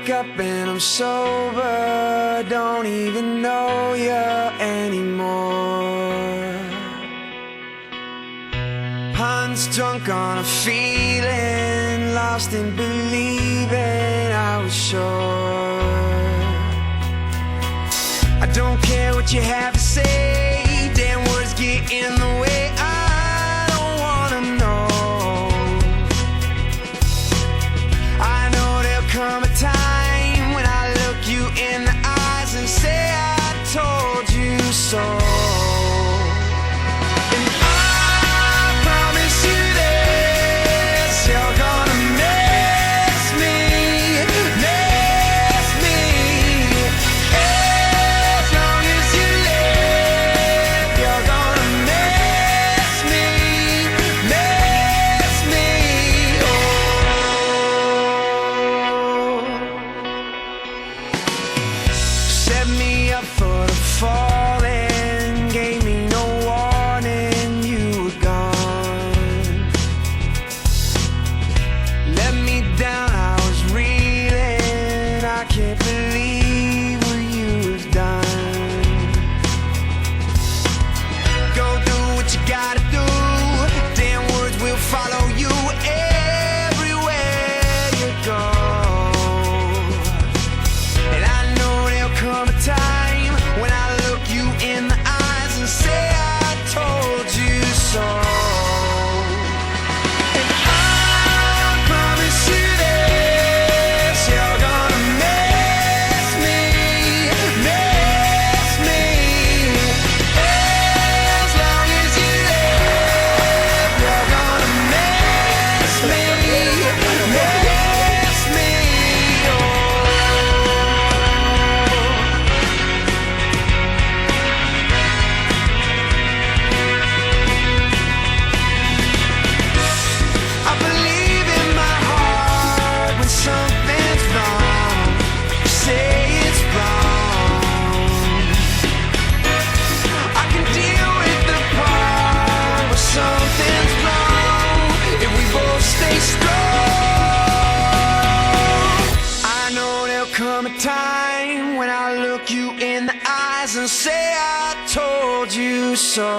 wake up and I'm sober, don't even know you anymore. Hands drunk on a feeling, lost in believing I was sure. I don't care what you have to say, damn words get in the way. I don't wanna know. I know there'll come a time when I look you in the eyes and say I told you so. Set me up for the falling, gave me no warning, you were gone. Let me down, I was reeling, I can't believe what you've done. Go do what you gotta do, damn words will follow you everywhere you go. Come a time when I look you in the eyes and say I told you so. And I promise you this, you're gonna miss me. As long as you live, you're gonna miss me. Come a time when I look you in the eyes and say I told you so.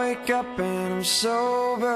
Wake up and I'm sober.